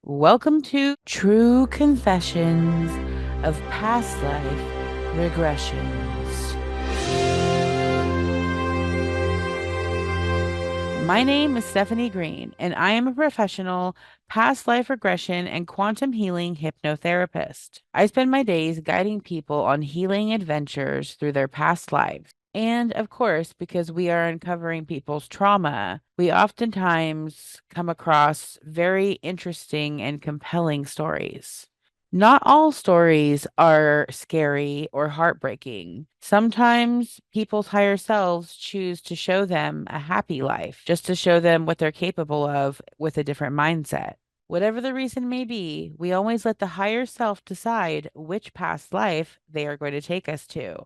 Welcome to True Confessions of Past Life Regressions. My name is Stephanie Green, and I am a professional past life regression and quantum healing hypnotherapist. I spend my days guiding people on healing adventures through their past lives. And of course, because we are uncovering people's trauma, we oftentimes come across very interesting and compelling stories. Not all stories are scary or heartbreaking. Sometimes people's higher selves choose to show them a happy life, just to show them what they're capable of with a different mindset. Whatever the reason may be, we always let the higher self decide which past life they are going to take us to.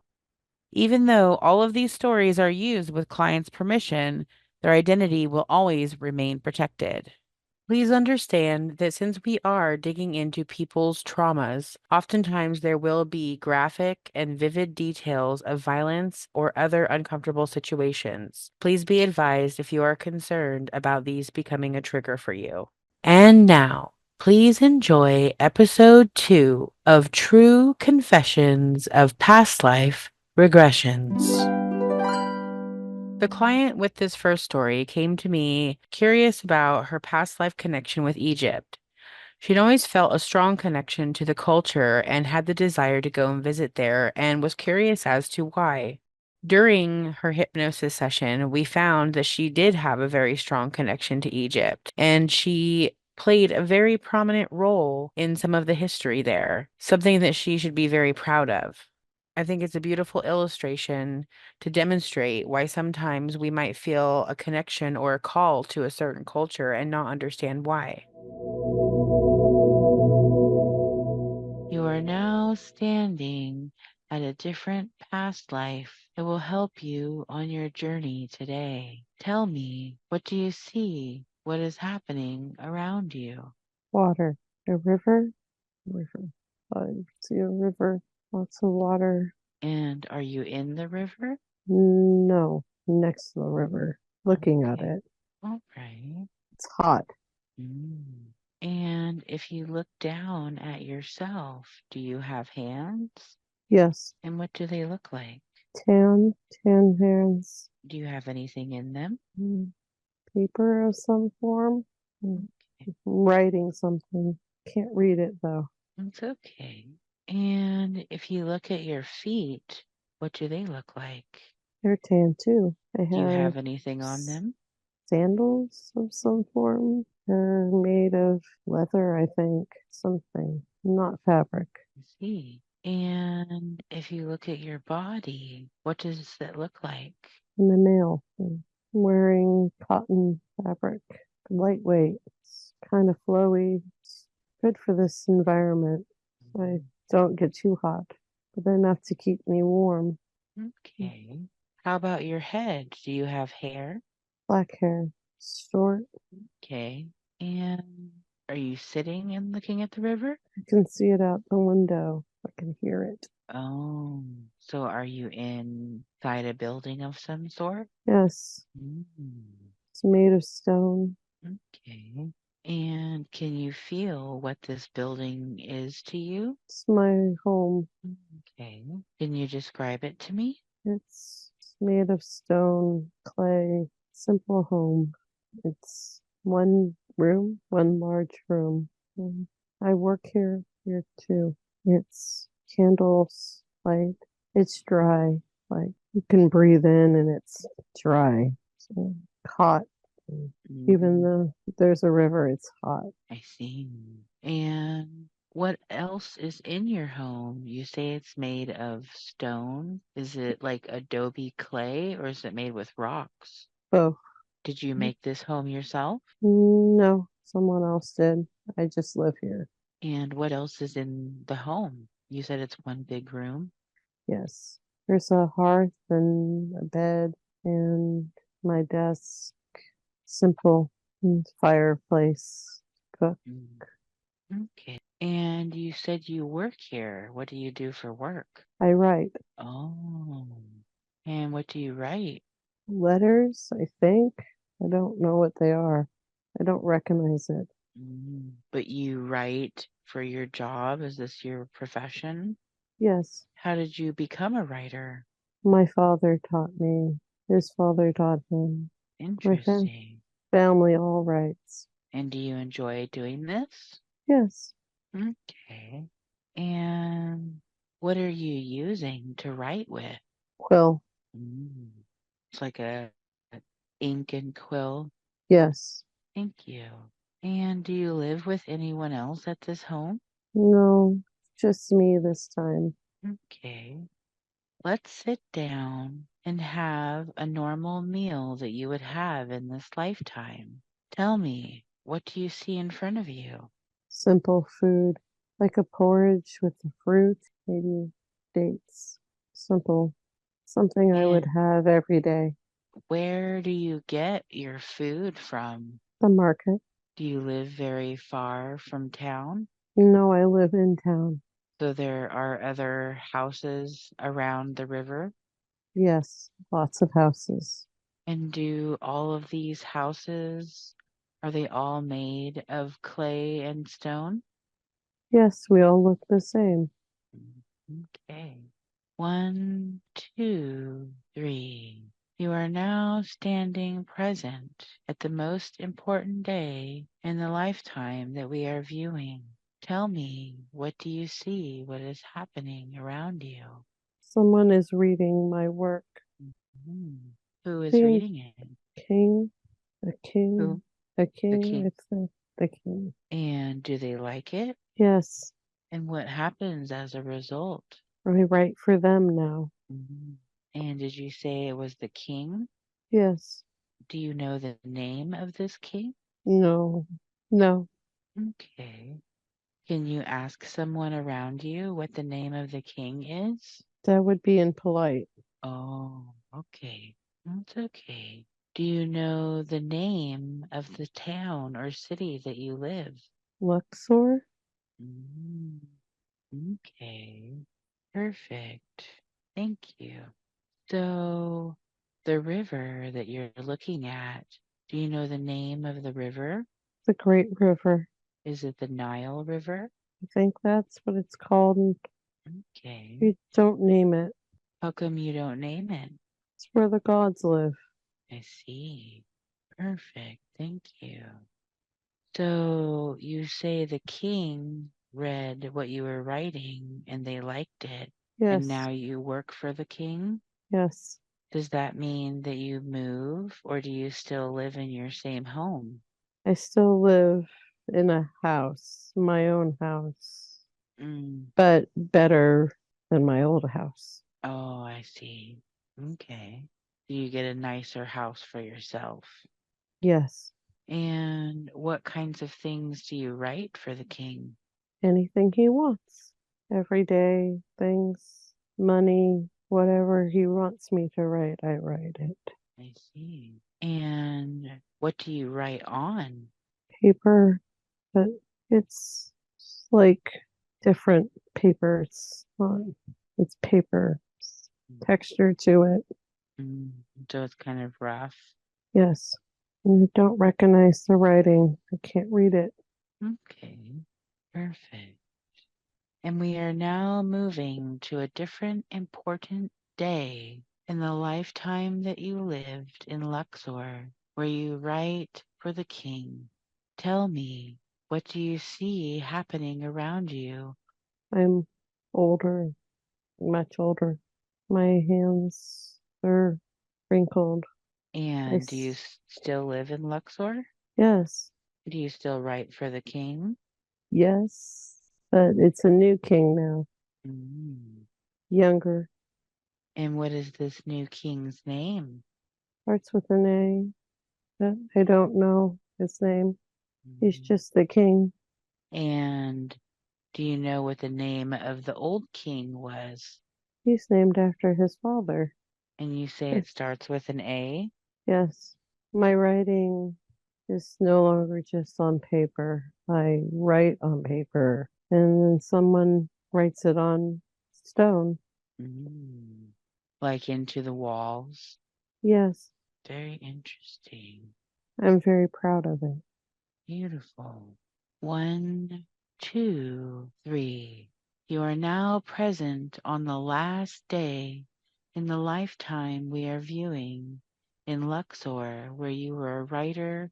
Even though all of these stories are used with clients' permission, their identity will always remain protected. Please understand that since we are digging into people's traumas, oftentimes there will be graphic and vivid details of violence or other uncomfortable situations. Please be advised if you are concerned about these becoming a trigger for you. And now, please enjoy episode 2 of True Confessions of Past Life Regressions. The client with this first story came to me curious about her past life connection with Egypt. She'd always felt a strong connection to the culture and had the desire to go and visit there and was curious as to why. During her hypnosis session, we found that she did have a very strong connection to Egypt, and she played a very prominent role in some of the history there, something that she should be very proud of. I think it's a beautiful illustration to demonstrate why sometimes we might feel a connection or a call to a certain culture and not understand why. You are now standing at a different past life that will help you on your journey today. Tell me, what do you see? What is happening around you? Water. A river? River. I see a river. Lots of water. And are you in the river? No, next to the river. Looking at Okay. it. All right. It's hot. Mm. And if you look down at yourself, do you have hands? Yes. And what do they look like? Tan hands. Do you have anything in them? Mm, Paper of some form. Okay, Writing something. Can't read it though. that's okay. And if you look at your feet, what do they look like? They're tan too. I Do you have have anything on them? sandals of some form. They're made of leather, I think. Something. Not fabric. I see. And if you look at your body, what does it look like? I'm a male. I'm wearing cotton fabric, lightweight. It's kind of flowy. It's good for this environment. I don't get too hot, but enough to keep me warm. Okay. How about your head? Do you have hair? Black hair, short. Okay. And are you sitting and looking at the river? I can see it out the window. I can hear it. Oh, so are you inside a building of some sort? Yes, Mm, it's made of stone. okay. And can you feel what this building is to you? It's my home. Okay. Can you describe it to me? It's made of stone, clay, simple home. It's one room, one large room. I work here too. It's candles, light. It's dry. Like you can breathe in and it's dry. So hot. Even Mm, though there's a river, it's hot. I see. And what else is in your home? You say it's made of stone. Is it like adobe clay or is it made with rocks? Oh, Did you make this home yourself? no, someone else did. I just live here. And what else is in the home? You said it's one big room. Yes. There's a hearth and a bed and my desk. Simple fireplace. Cook. Mm, okay. And you said you work here. What do you do for work? I write Oh. And what do you write? letters, I think. I don't know what they are. I don't recognize it. But you write for your job? Is this your profession? Yes, How did you become a writer? my father taught me. His father taught him. My Interesting. family all writes. And do you enjoy doing this? Yes, Okay. And what are you using to write with? quill. Mm. It's like a ink and quill. Yes. Thank you. And do you live with anyone else at this home? No, just me this time. Okay. Let's sit down and have a normal meal that you would have in this lifetime. Tell me, what do you see in front of you? Simple food, like a porridge with the fruit, maybe dates. Simple. Something I would And have every day. where do you get your food from? The market. Do you live very far from town? No, I live in town. So there are other houses around the river? Yes, lots of houses. And do all of these houses, are they all made of clay and stone? Yes, we all look the same. Okay. One, two, three. You are now standing present at the most important day in the lifetime that we are viewing. Tell me, what do you see? What is happening around you? Someone is reading my work. Mhm. Who is Being reading it? king, a Who? king, a The king, king. it's the king. And do they like it? Yes, And what happens as a result? I write for them now. Mhm. And did you say it was the king? Yes, Do you know the name of this king? no, no, Okay. Can you ask someone around you what the name of the king is? that would be impolite. Oh, okay. That's okay. Do you know the name of the town or city that you live? Luxor, Mm, okay. Perfect. Thank you. So, the river that you're looking at, do you know the name of the river? the great river. Is it the Nile River? I think that's what it's called. And Okay. we don't name it. How come you don't name it? It's where the gods live. I see. Perfect. Thank you. So you say the king read what you were writing and they liked it, and Yes, now you work for the king? yes. Does that mean that you move or do you still live in your same home? I still live in a house, my own house, Mm. but better than my old house. Oh, I see. Okay. Do you get a nicer house for yourself? Yes, And what kinds of things do you write for the king? anything he wants. Everyday things, money, whatever he wants me to write, I write it. I see. And what do you write on? Paper, but it's like different papers on it's paper texture to it. Mm, so it's kind of rough. Yes. And I don't recognize the writing. I can't read it. Okay, perfect. And we are now moving to a different important day in the lifetime that you lived in Luxor, where you write for the king. Tell me, what do you see happening around you? I'm older, much older. My hands are wrinkled. And do you still live in Luxor? Yes, Do you still write for the king? yes, but it's a new king now, Mm. younger. And what is this new king's name? Starts with an A, but I don't know his name. He's Mm. just the king. And do you know what the name of the old king was? He's named after his father. And you say Eh, it starts with an A? Yes, my writing is no longer just on paper. I write on paper, and then someone writes it on stone. Mm. Like into the walls? Yes, Very interesting. I'm very proud of it. Beautiful. 1, 2, 3. You are now present on the last day in the lifetime we are viewing in Luxor, where you were a writer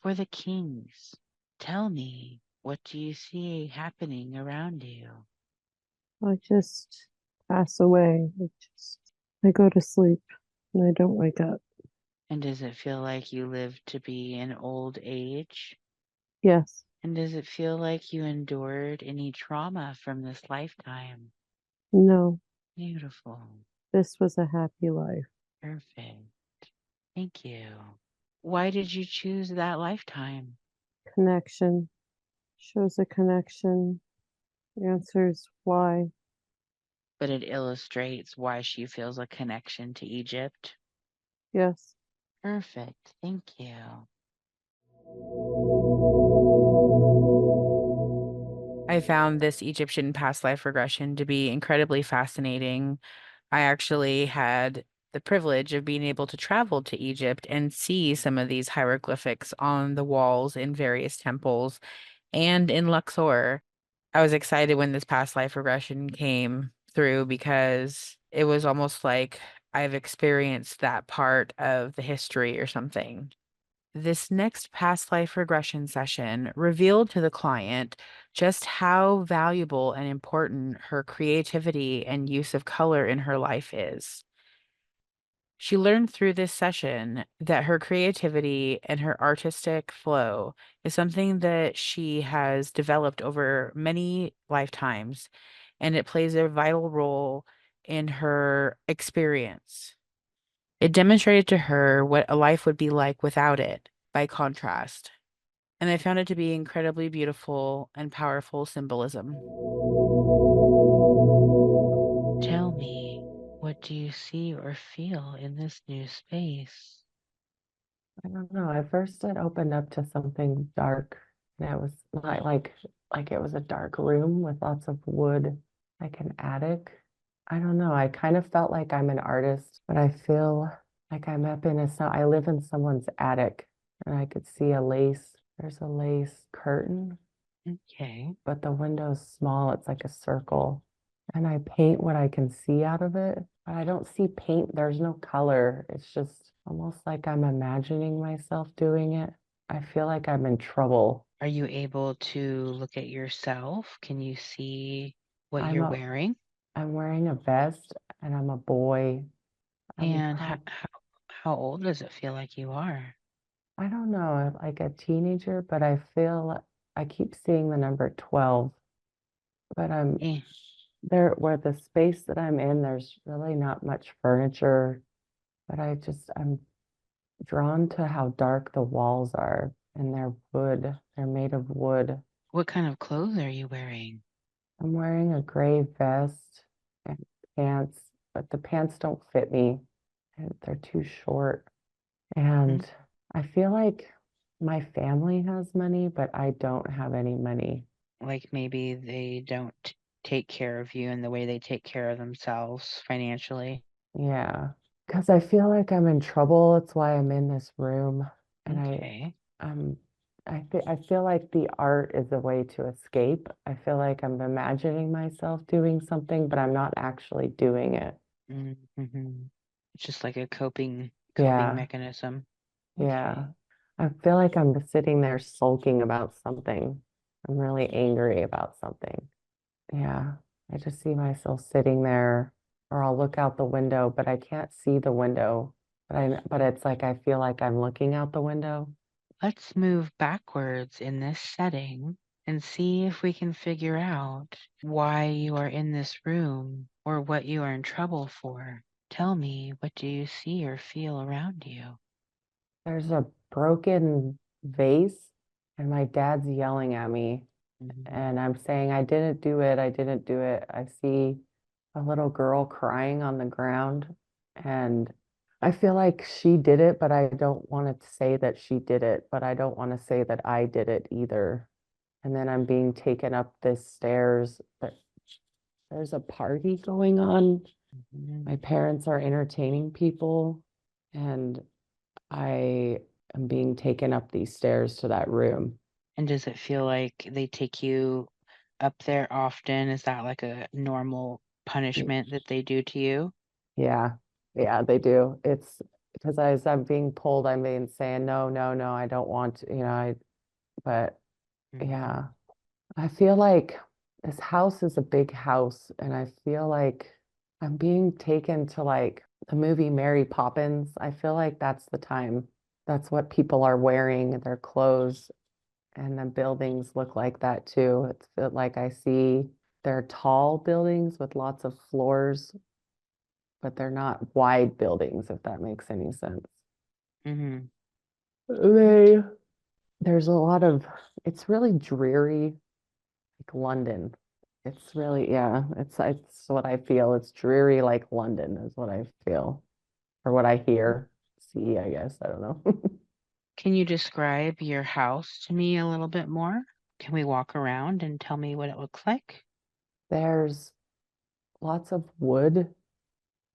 for the kings. Tell me, what do you see happening around you? I just pass away. I go to sleep and I don't wake up. And does it feel like you live to be in old age? Yes, And does it feel like you endured any trauma from this lifetime? no, Beautiful. this was a happy life. Perfect. Thank you. Why did you choose that lifetime? Connection shows a connection, answers why. But it illustrates why she feels a connection to Egypt. Yes. Perfect. Thank you. I found this Egyptian past life regression to be incredibly fascinating. I actually had the privilege of being able to travel to Egypt and see some of these hieroglyphics on the walls in various temples and in Luxor. I was excited when this past life regression came through because it was almost like I've experienced that part of the history or something. This next past life regression session revealed to the client just how valuable and important her creativity and use of color in her life is. She learned through this session that her creativity and her artistic flow is something that she has developed over many lifetimes, and it plays a vital role in her experience. It demonstrated to her what a life would be like without it, by contrast, and I found it to be incredibly beautiful and powerful symbolism. Tell me, what do you see or feel in this new space? I don't know. At first, it opened up to something dark, and it was not like it was a dark room with lots of wood, like an attic. I don't know. I kind of felt like I'm an artist, but I feel like I'm up in I live in someone's attic, and I could see there's a lace curtain, Okay. but the window's small. It's like a circle, and I paint what I can see out of it, but I don't see paint. There's no color. It's just almost like I'm imagining myself doing it. I feel like I'm in trouble. Are you able to look at yourself? Can you see what I'm you're a wearing? I'm wearing a vest and I'm a boy. I'm And prob how old does it feel like you are? I don't know, like a teenager, but I keep seeing the number 12, but I'm Eh, there where the space that I'm in, there's really not much furniture, but I'm drawn to how dark the walls are, and they're wood. They're made of wood. what kind of clothes are you wearing? I'm wearing a gray vest and pants, but the pants don't fit me. They're too short. Mm, And I feel like my family has money, but I don't have any money. like maybe they don't take care of you in the way they take care of themselves financially. Yeah. Because I feel like I'm in trouble. That's why I'm in this room. And Okay. um, I feel like the art is a way to escape. I feel like I'm imagining myself doing something, but I'm not actually doing it. Mm-hmm. It's just like a coping Yeah. mechanism. Yeah. Okay. I feel like I'm sitting there sulking about something. I'm really angry about something. Yeah. I just see myself sitting there, or I'll look out the window, but I can't see the window. But it's like I feel like I'm looking out the window. Let's move backwards in this setting and see if we can figure out why you are in this room or what you are in trouble for. Tell me, what do you see or feel around you? There's a broken vase, and my dad's yelling at me, Mhm. and I'm saying, I didn't do it. I didn't do it. I see a little girl crying on the ground, and I feel like she did it, but I don't want to say that she did it, but I don't want to say that I did it either. And then I'm being taken up this stairs, but there's a party going on. My Mhm. parents are entertaining people, and I am being taken up these stairs to that room. And does it feel like they take you up there often? Is that like a normal Y- punishment that they do to you? Yeah, yeah, they do. It's because as I'm being pulled, I'm being saying, no, no, no, I don't want to, but Mm-hmm. yeah, I feel like this house is a big house, and I feel like I'm being taken to like the movie Mary Poppins. I feel like that's the time. That's what people are wearing, their clothes, and the buildings look like that too. It's feel like I see they're tall buildings with lots of floors, but they're not wide buildings, if that makes any sense. Mm-hmm. They, there's a lot of, it's really dreary, like London. It's really, yeah, it's what I feel. It's dreary like London is what I feel, or what I hear, see, I guess. I don't know. Can you describe your house to me a little bit more? Can we walk around and tell me what it looks like? There's lots of wood.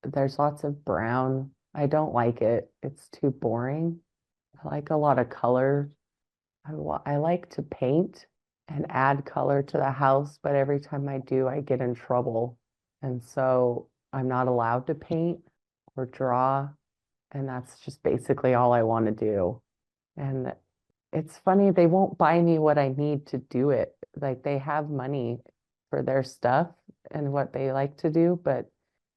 There's lots of brown. I don't like it. It's too boring. I like a lot of color. I like to paint and add color to the house, but every time I do, I get in trouble. And so I'm not allowed to paint or draw. And that's just basically all I want to do. And it's funny, they won't buy me what I need to do it. Like they have money for their stuff and what they like to do, but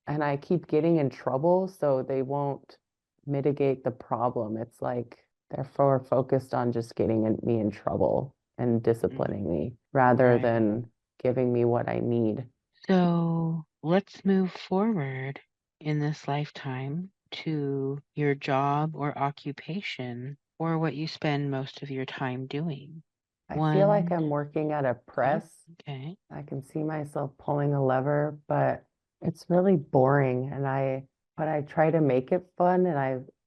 and I keep getting in trouble, so they won't mitigate the problem. It's like they're focused on just getting me in trouble and Mm, disciplining me rather right. than giving me what I need. So let's move forward in this lifetime to your job or occupation or what you spend most of your time doing. I feel like One, I'm working at a okay, press. okay. I can see myself pulling a lever, but it's really boring. But I try to make it fun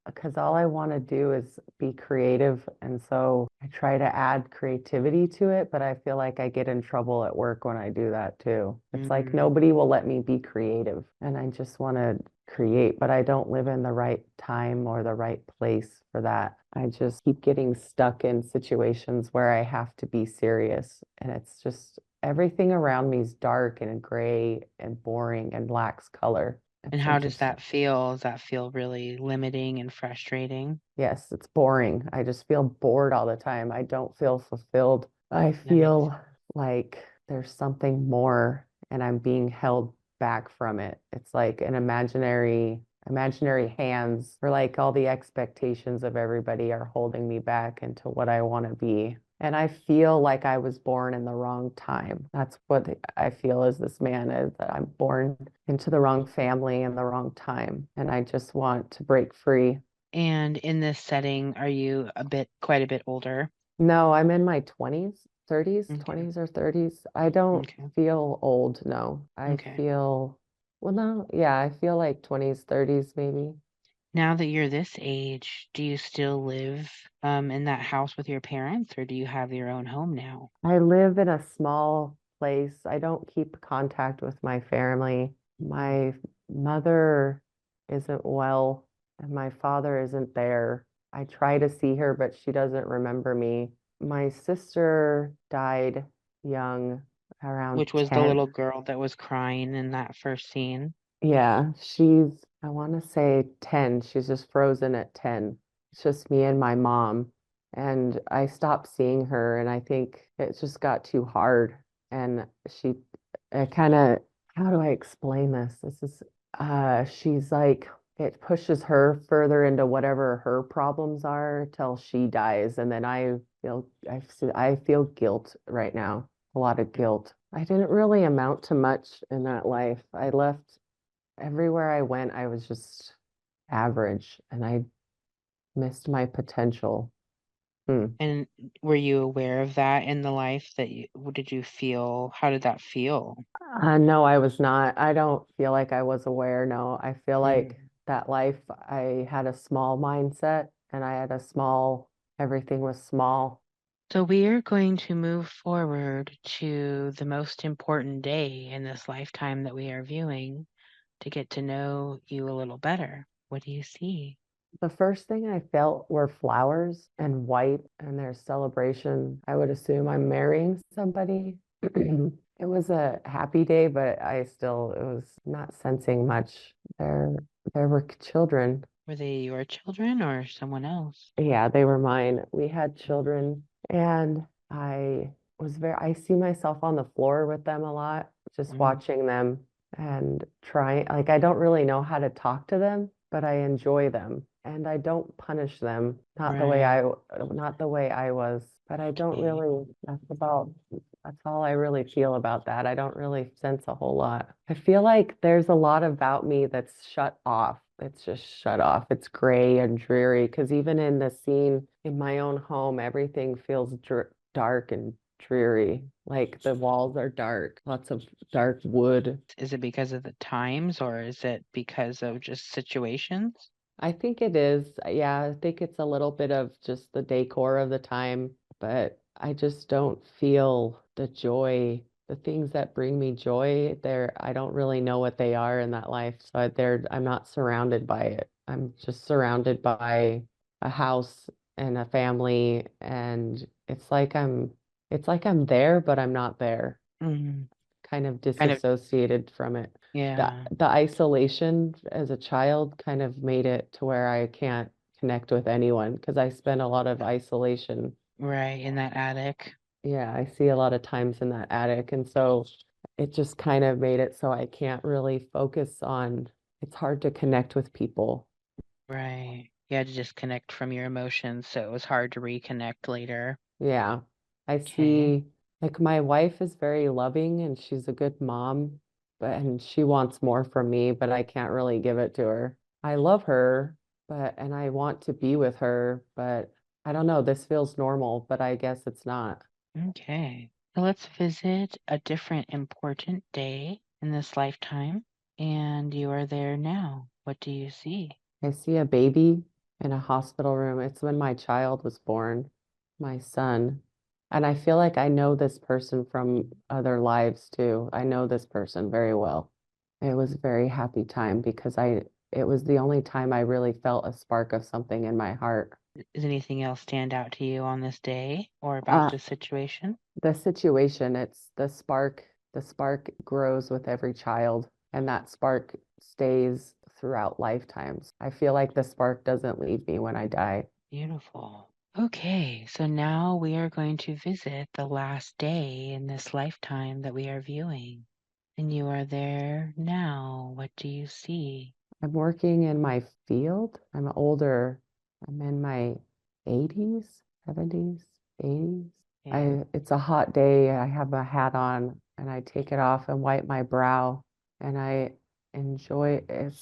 because all I want to do is be creative. And so I try to add creativity to it, but I feel like I get in trouble at work when I do that too. It's like Mm, nobody will let me be creative and I just want to create, but I don't live in the right time or the right place for that. I just keep getting stuck in situations where I have to be serious. And it's just everything around me is dark and gray and boring and lacks color. and It's how does interesting. that feel? Does that feel really limiting and frustrating? Yes, it's boring. I just feel bored all the time. I don't feel fulfilled. I That makes feel like there's something more and I'm being held back from it. It's like an imaginary hands or like all the expectations of everybody are holding me back into what I want to be. And I feel like I was born in the wrong time. That's what I feel as this man is, that I'm born into the wrong family and the wrong time. And I just want to break free. And in this setting, are you quite a bit older? No, I'm in my 20s, 30s, Okay, 20s or 30s. I don't okay, feel old, no. I okay. feel, well, no, yeah, I feel like 20s, 30s maybe. Now that you're this age, do you still live in that house with your parents, or do you have your own home now? I live in a small place. I don't keep contact with my family. My mother isn't well, and my father isn't there. I try to see her, but she doesn't remember me. My sister died young, around Which was the 10. little girl that was crying in that first scene. Yeah, I want to say 10. She's just frozen at 10. It's just me and my mom. And I stopped seeing her, and I think it just got too hard. And it kind of, how do I explain this? She's like, it pushes her further into whatever her problems are till she dies. And then I feel guilt right now, a lot of guilt. I didn't really amount to much in that life. I left everywhere I went, I was just average and I missed my potential. Hmm. And were you aware of that in the life that what did you feel? How did that feel? No, I was not. I don't feel like I was aware. No, I feel Mm. like that life, I had a small mindset and I had everything was small. So we are going to move forward to the most important day in this lifetime that we are viewing to get to know you a little better. What do you see? The first thing I felt were flowers and white and their celebration. I would assume I'm marrying somebody. It was a happy day, but it was not sensing much. There, there were children. Were they your children or someone else? Yeah, they were mine. We had children, and I see myself on the floor with them a lot, just Mm, watching them and trying, like, I don't really know how to talk to them, but I enjoy them and I don't punish them, right. not the way I was, but I don't Okay. really, that's all I really feel about that. I don't really sense a whole lot. I feel like there's a lot about me that's shut off. It's just shut off. It's gray and dreary because even in the scene in my own home, everything feels dark and dreary. Like the walls are dark, lots of dark wood. Is it because of the times or is it because of just situations? I think it is. Yeah, I think it's a little bit of just the decor of the time, but I just don't feel the joy, the things that bring me joy. I don't really know what they are in that life. So I'm not surrounded by it. I'm just surrounded by a house and a family, and it's like I'm there, but I'm not there, Mm, kind of kind of, disassociated from it. yeah, The isolation as a child kind of made it to where I can't connect with anyone because I spend a lot of isolation. right, in that attic. Yeah, I see a lot of times in that attic. And so it just kind of made it so I can't really focus on, it's hard to connect with people. Right. You had to disconnect from your emotions, so it was hard to reconnect later. Yeah. I Okay. see, like, my wife is very loving and she's a good mom, and she wants more from me, but I can't really give it to her. I love her, and I want to be with her, but I don't know, this feels normal, but I guess it's not. Okay. So let's visit a different important day in this lifetime. And you are there now. What do you see? I see a baby in a hospital room. It's when my child was born, my son. And I feel like I know this person from other lives too. I know this person very well. It was a very happy time because it was the only time I really felt a spark of something in my heart. Does anything else stand out to you on this day or about Uh, this situation? the situation, it's the spark grows with every child, and that spark stays throughout lifetimes. I feel like the spark doesn't leave me when I die. Beautiful. Okay, so now we are going to visit the last day in this lifetime that we are viewing. And you are there now. What do you see? I'm working in my field. I'm older. I'm in my 80s, 70s, 80s. Yeah. It's a hot day. I have a hat on and I take it off and wipe my brow and I enjoy it.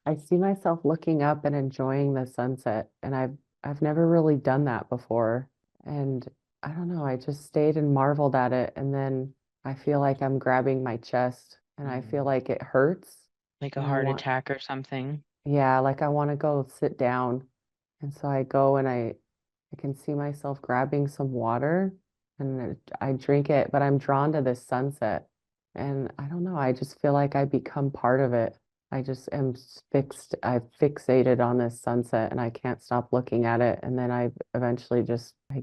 I see myself looking up and enjoying the sunset, and I've never really done that before. And I don't know, I just stayed and marveled at it, and then I feel like I'm grabbing my chest and I feel Mm. like it hurts. Like a And I heart want, attack or something. yeah, like I want to go sit down. And so I go and I can see myself grabbing some water and I drink it, but I'm drawn to this sunset. And I don't know, I just feel like I become part of it. I just am I've fixated on this sunset and I can't stop looking at it. And then I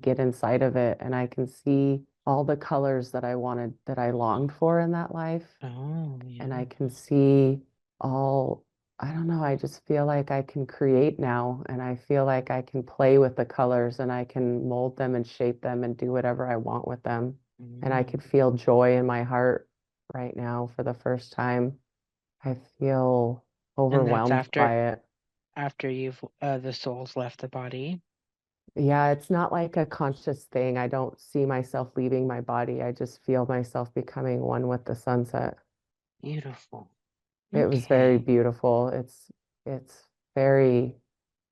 get inside of it and I can see all the colors that that I longed for in that life. Oh, And I yeah. can see all, I don't know, I just feel like I can create now and I feel like I can play with the colors and I can mold them and shape them and do whatever I want with them. And I Mm. could feel joy in my heart right now for the first time. I feel And that's overwhelmed by it. after you've the soul's left the body. Yeah, it's not like a conscious thing. I don't see myself leaving my body. I just feel myself becoming one with the sunset. Beautiful. It was very Okay. beautiful. It's very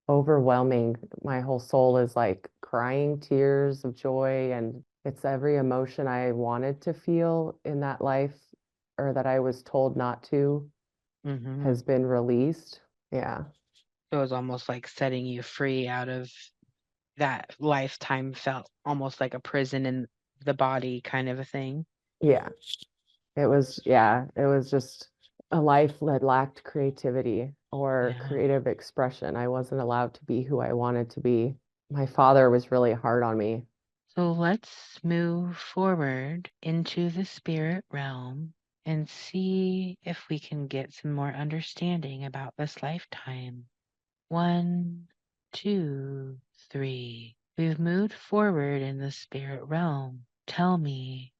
overwhelming. My whole soul is like crying tears of joy, and it's every emotion I wanted to feel in that life or that I was told not to Mm-hmm. has been released. Yeah. So it was almost like setting you free out of that lifetime felt almost like a prison in the body kind of a thing. Yeah. It was, yeah, it was just a life that lacked creativity or Yeah. creative expression. I wasn't allowed to be who I wanted to be. My father was really hard on me. So let's move forward into the spirit realm and see if we can get some more understanding about this lifetime. 1, 2, 3. We've moved forward in the spirit realm. Tell me,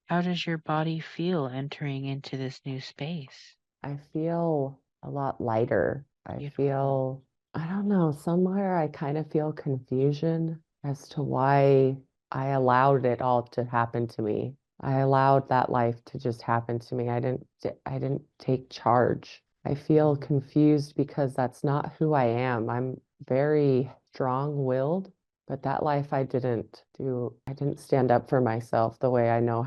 how does your body feel entering into this new space? I feel a lot lighter. I Beautiful. feel, I don't know, somewhere I kind of feel confusion as to why I allowed it all to happen to me. I allowed that life to just happen to me. I didn't take charge. I feel Mm. confused because that's not who I am. I'm very strong-willed, but that life I didn't stand up for myself the way I know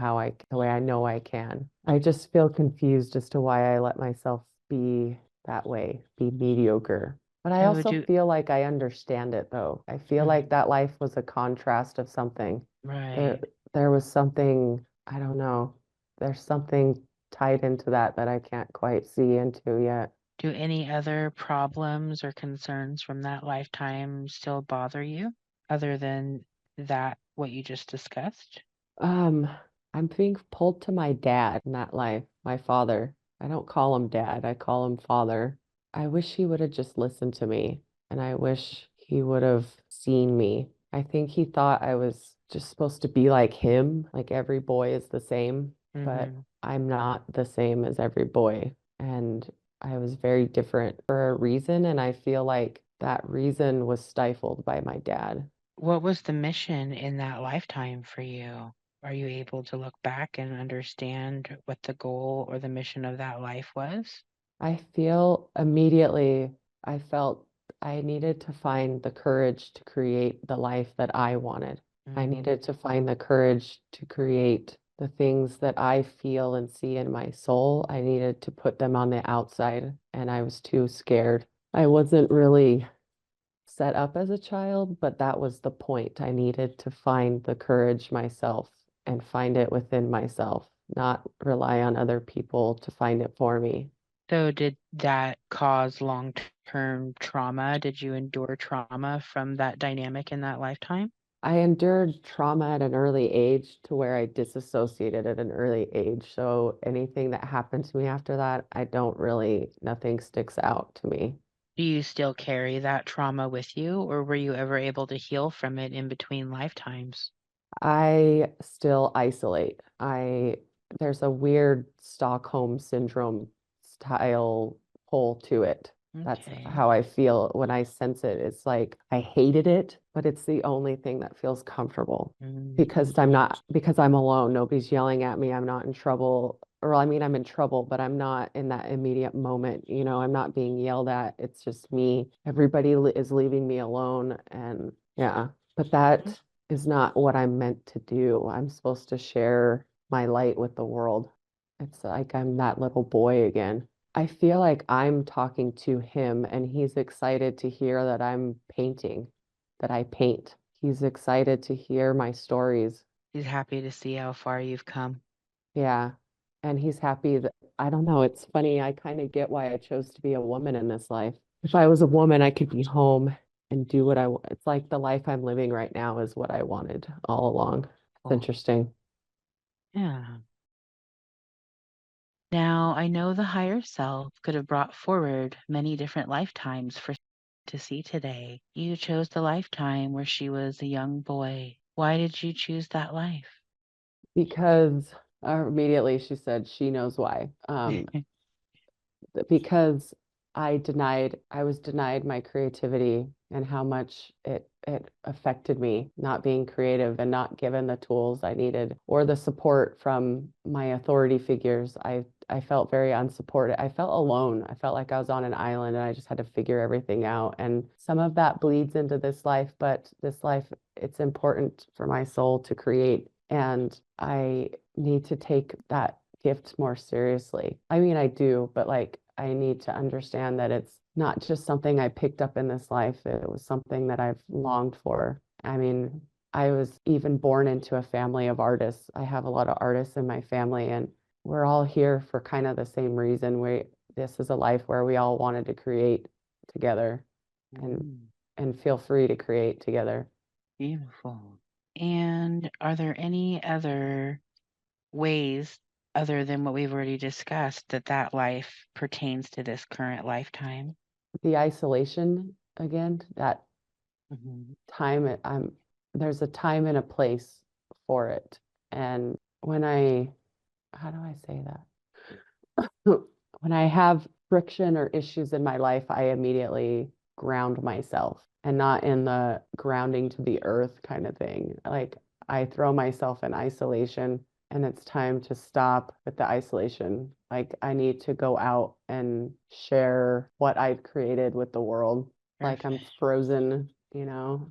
I can. I just feel confused as to why I let myself be that way, be mediocre. But I So also do, feel like I understand it though. I feel like Mhm. that life was a contrast of something. There, Right. there was something, I don't know, there's something tied into that I can't quite see into yet. Do any other problems or concerns from that lifetime still bother you other than that, what you just discussed? Um, I'm being pulled to my dad in that life, my father. I don't call him dad, I call him father. I wish he would have just listened to me, and I wish he would have seen me. I think he thought I was just supposed to be like him, like every boy is the same, but Hmm. I'm not the same as every boy. And I was very different for a reason, and I feel like that reason was stifled by my dad. What was the mission in that lifetime for you? Are you able to look back and understand what the goal or the mission of that life was? I feel immediately, I felt I needed to find the courage to create the life that I wanted. I Mm. needed to find the courage to create the things that I feel and see in my soul. I needed to put them on the outside, and I was too scared. I wasn't really set up as a child, but that was the point. I needed to find the courage myself and find it within myself, not rely on other people to find it for me. So did that cause long-term trauma? Did you endure trauma from that dynamic in that lifetime? I endured trauma at an early age to where I disassociated at an early age. So anything that happened to me after that, nothing sticks out to me. Do you still carry that trauma with you, or were you ever able to heal from it in between lifetimes? I still isolate. There's a weird Stockholm syndrome style pull to it. That's Okay. how I feel when I sense it. It's like I hated it, but it's the only thing that feels comfortable Mm. because I'm alone. Nobody's yelling at me. I'm not in trouble. Or I mean, I'm in trouble, but I'm not in that immediate moment. I'm not being yelled at. It's just me. Is leaving me alone. And yeah, but that is not what I'm meant to do. I'm supposed to share my light with the world. It's like I'm that little boy again. I feel like I'm talking to him and he's excited to hear that I'm painting, that I paint. He's excited to hear my stories. He's happy to see how far you've come. Yeah. And he's happy that, I don't know, it's funny. I kind of get why I chose to be a woman in this life. If I was a woman, I could be home and do it's like the life I'm living right now is what I wanted all along. It's Cool. interesting. Yeah. Now, I know the higher self could have brought forward many different lifetimes for to see today. You chose the lifetime where she was a young boy. Why did you choose that life? Because immediately she said she knows why. Because I was denied my creativity and how much it affected me not being creative and not given the tools I needed or the support from my authority figures. I felt very unsupported. I felt alone. I felt like I was on an island and I just had to figure everything out. And some of that bleeds into this life, but this life, it's important for my soul to create. And I need to take that gift more seriously. I mean, I do, but like I need to understand that it's not just something I picked up in this life. It was something that I've longed for. I mean, I was even born into a family of artists. I have a lot of artists in my family, and we're all here for kind of the same reason. this is a life where we all wanted to create together and feel free to create together. Beautiful. And are there any other ways other than what we've already discussed that life pertains to this current lifetime? The isolation again, that time, there's a time and a place for it. And how do I say that? When I have friction or issues in my life, I immediately ground myself, and not in the grounding to the earth kind of thing. Like I throw myself in isolation and it's time to stop with the isolation. Like I need to go out and share what I've created with the world. Like I'm frozen, you know?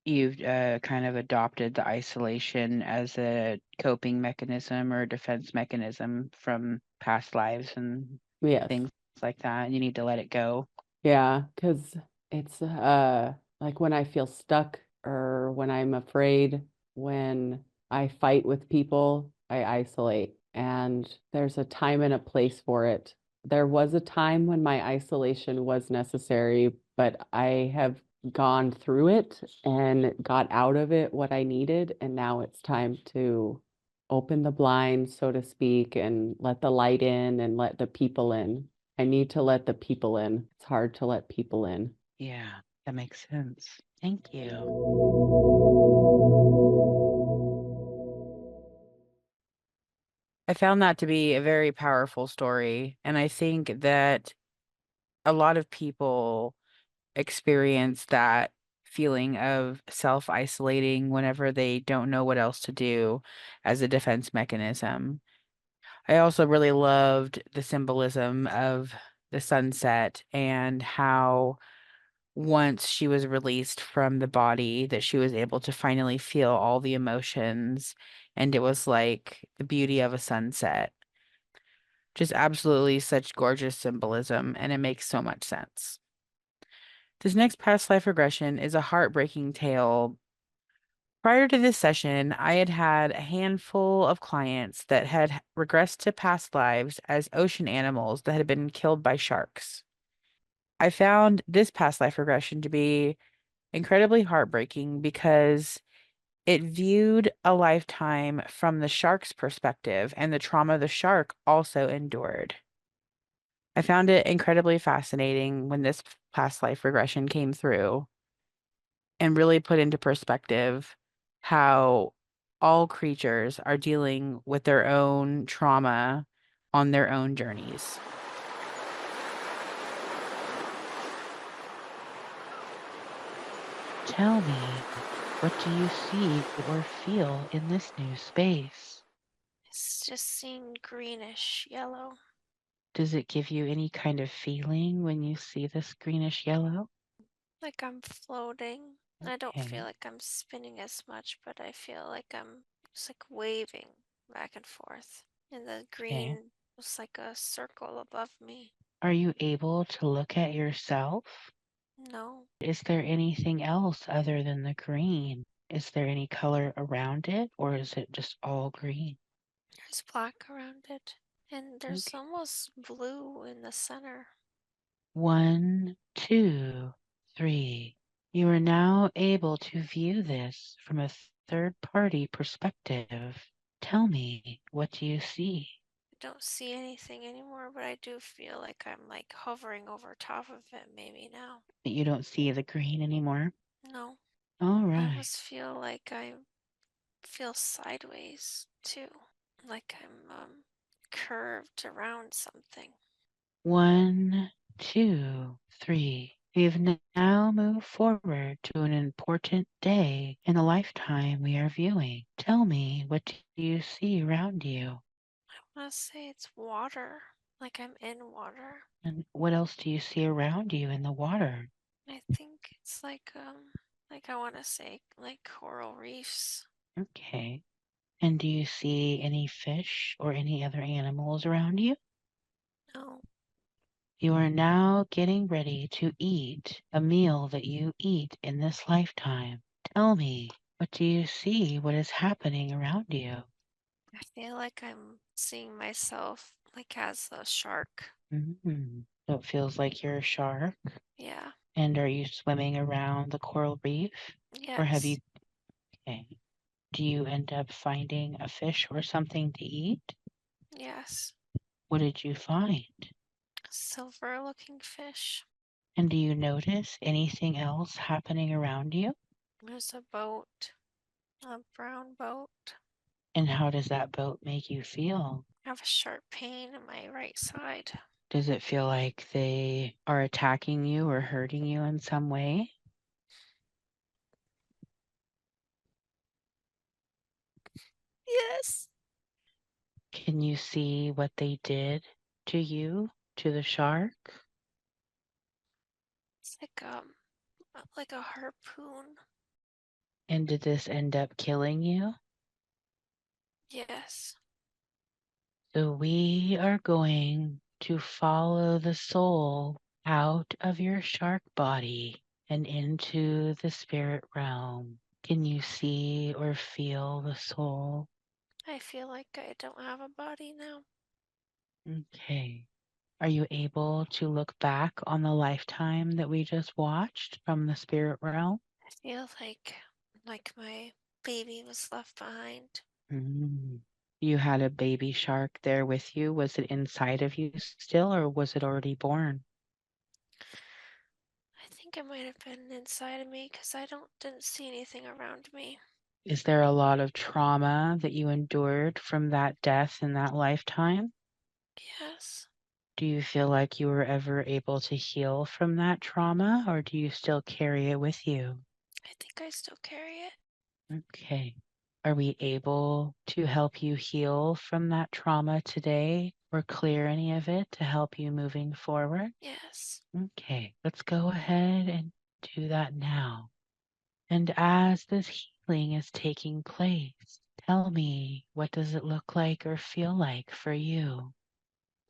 You've kind of adopted the isolation as a coping mechanism or defense mechanism from past lives and Yes. things like that. You need to let it go. Yeah, because it's like when I feel stuck or when I'm afraid, when I fight with people, I isolate. And there's a time and a place for it. There was a time when my isolation was necessary, but I have gone through it and got out of it what I needed. And now it's time to open the blinds, so to speak, and let the light in and let the people in. I need to let the people in. It's hard to let people in. Yeah, that makes sense. Thank you. I found that to be a very powerful story. And I think that a lot of people experience that feeling of self-isolating whenever they don't know what else to do as a defense mechanism. I also really loved the symbolism of the sunset and how once she was released from the body that she was able to finally feel all the emotions, and it was like the beauty of a sunset. Just absolutely such gorgeous symbolism, and it makes so much sense. This next past life regression is a heartbreaking tale. Prior to this session, I had had a handful of clients that had regressed to past lives as ocean animals that had been killed by sharks. I found this past life regression to be incredibly heartbreaking because it viewed a lifetime from the shark's perspective and the trauma the shark also endured. I found it incredibly fascinating when this past life regression came through and really put into perspective how all creatures are dealing with their own trauma on their own journeys. Tell me, what do you see or feel in this new space? It's just seeing greenish yellow. Does it give you any kind of feeling when you see this greenish yellow? Like I'm floating. I don't Okay. feel like I'm spinning as much, but I feel like I'm just like waving back and forth. And the green was like a circle above me. Are you able to look at yourself? No, Is there anything else other than the green? Is there any color around it, or is it just all green? there's black around it. And there's Okay. almost blue in the center. 1, 2, 3. You are now able to view this from a third party perspective. Tell me, what do you see? I don't see anything anymore, but I do feel like I'm like hovering over top of it maybe now. That you don't see the green anymore? No, All I right. almost feel like I feel sideways too, like I'm curved around something. 1, 2, 3. We have now moved forward to an important day in the lifetime we are viewing. Tell me, what do you see around you? I want to say it's water, like I'm in water. And what else do you see around you in the water? I think it's like I want to say like coral reefs. Okay. And do you see any fish or any other animals around you? No, You are now getting ready to eat a meal that you eat in this lifetime. Tell me, what do you see? What is happening around you? I feel like I'm seeing myself like as a shark. So it feels like you're a shark. Yeah. And are you swimming around the coral reef? Or have you, Yes. okay. Do you end up finding a fish or something to eat? Yes. What did you find? Silver looking fish. And do you notice anything else happening around you? There's a boat. A brown boat. And how does that boat make you feel? I have a sharp pain in my right side. Does it feel like they are attacking you or hurting you in some way? Yes. Can you see what they did to you, to the shark? It's like a harpoon. And did this end up killing you? Yes. So we are going to follow the soul out of your shark body and into the spirit realm. Can you see or feel the soul? I feel like I don't have a body now. Okay. Are you able to look back on the lifetime that we just watched from the spirit realm? I feel like my baby was left behind. Mm. You had a baby shark there with you. Was it inside of you still, or was it already born? I think it might have been inside of me because I didn't see anything around me. Is there a lot of trauma that you endured from that death in that lifetime? Yes. Do you feel like you were ever able to heal from that trauma, or do you still carry it with you? I think I still carry it. Okay. Are we able to help you heal from that trauma today or clear any of it to help you moving forward? Yes. Okay, let's go ahead and do that now. And as this healing is taking place, tell me, what does it look like or feel like for you?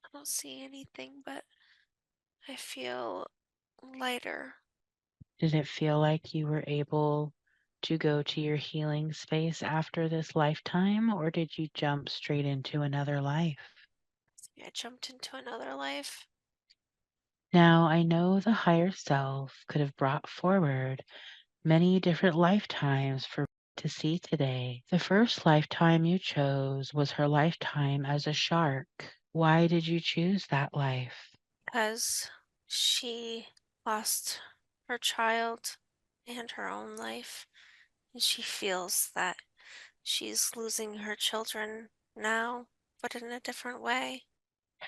I don't see anything, but I feel lighter. Did it feel like you were able to go to your healing space after this lifetime, or did you jump straight into another life? I jumped into another life. Now, I know the higher self could have brought forward many different lifetimes for to see today. The first lifetime you chose was her lifetime as a shark. Why did you choose that life? Because she lost her child and her own life, and she feels that she's losing her children now, but in a different way.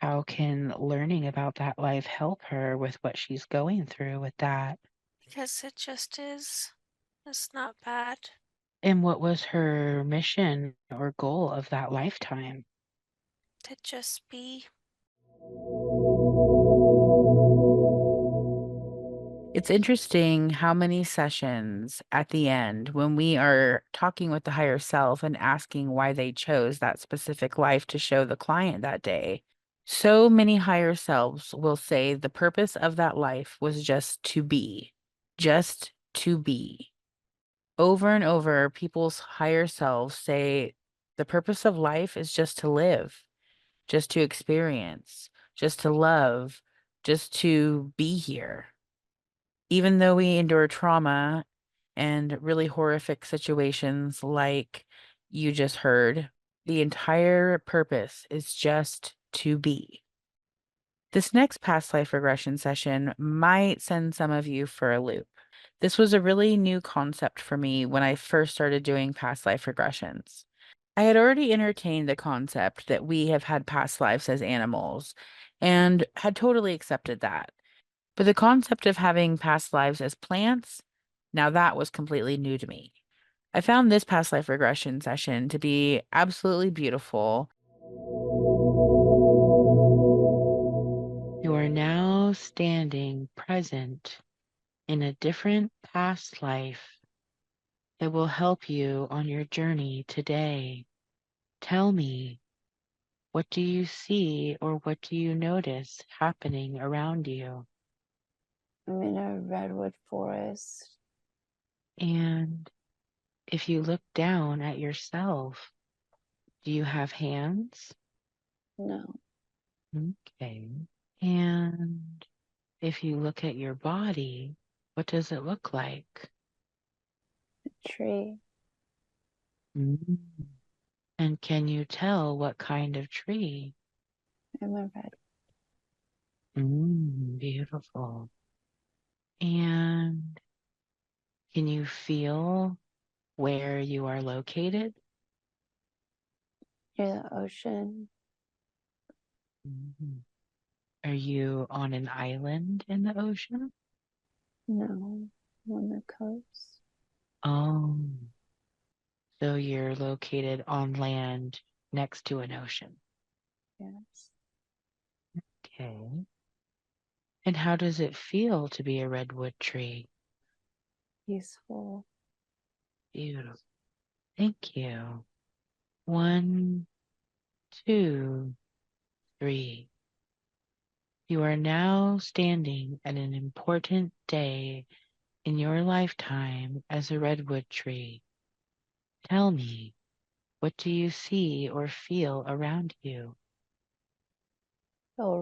How can learning about that life help her with what she's going through with that? Because it just is. It's not bad. And what was her mission or goal of that lifetime? To just be. It's interesting how many sessions at the end, when we are talking with the higher self and asking why they chose that specific life to show the client that day, so many higher selves will say the purpose of that life was just to be, just to be. Over and over, people's higher selves say the purpose of life is just to live, just to experience, just to love, just to be here. Even though we endure trauma and really horrific situations like you just heard, the entire purpose is just to be. This next past life regression session might send some of you for a loop. This was a really new concept for me when I first started doing past life regressions. I had already entertained the concept that we have had past lives as animals and had totally accepted that. But the concept of having past lives as plants, now that was completely new to me. I found this past life regression session to be absolutely beautiful. You are now standing present in a different past life that will help you on your journey today. Tell me, what do you see or what do you notice happening around you? I'm in a redwood forest. And if you look down at yourself, do you have hands? No, Okay. And if you look at your body, what does it look like? Tree. Mm. And can you tell what kind of tree? I'm a red. Beautiful. And can you feel where you are located? Near the ocean. Mhm. Are you on an island in the ocean? No. On the coast. Oh, so you're located on land next to an ocean. Yes. Okay. And how does it feel to be a redwood tree? Peaceful. Beautiful. Thank you. 1, 2, 3. You are now standing at an important day in your lifetime as a redwood tree. Tell me, what do you see or feel around you? Feel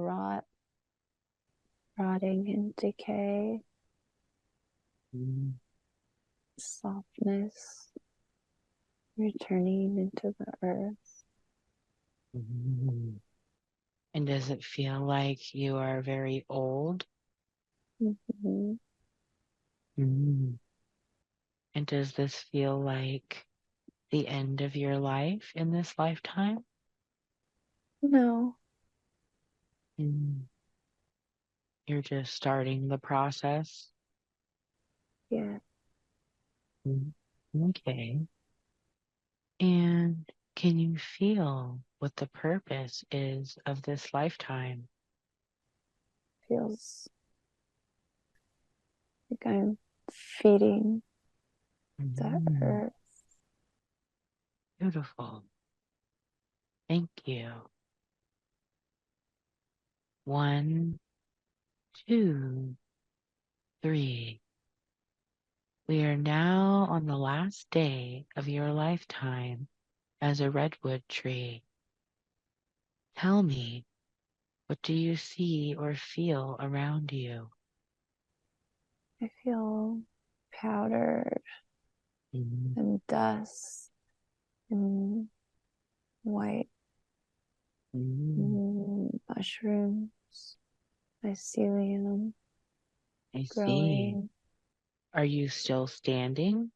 rotting and decay. Mm, Softness. Returning into the earth. mm. And does it feel like you are very old? Mm-hmm. Mm. And does this feel like the end of your life in this lifetime? No. Mm. You're just starting the process? Yeah. Mm. Okay. And can you feel what the purpose is of this lifetime? Feels like I'm feeding the Mm. earth. Beautiful. Thank you. 1, 2, 3. We are now on the last day of your lifetime as a redwood tree. Tell me, what do you see or feel around you? I feel powdered Mm. and dust and white Mm. mushrooms, mycelium I see. growing. Are you still standing?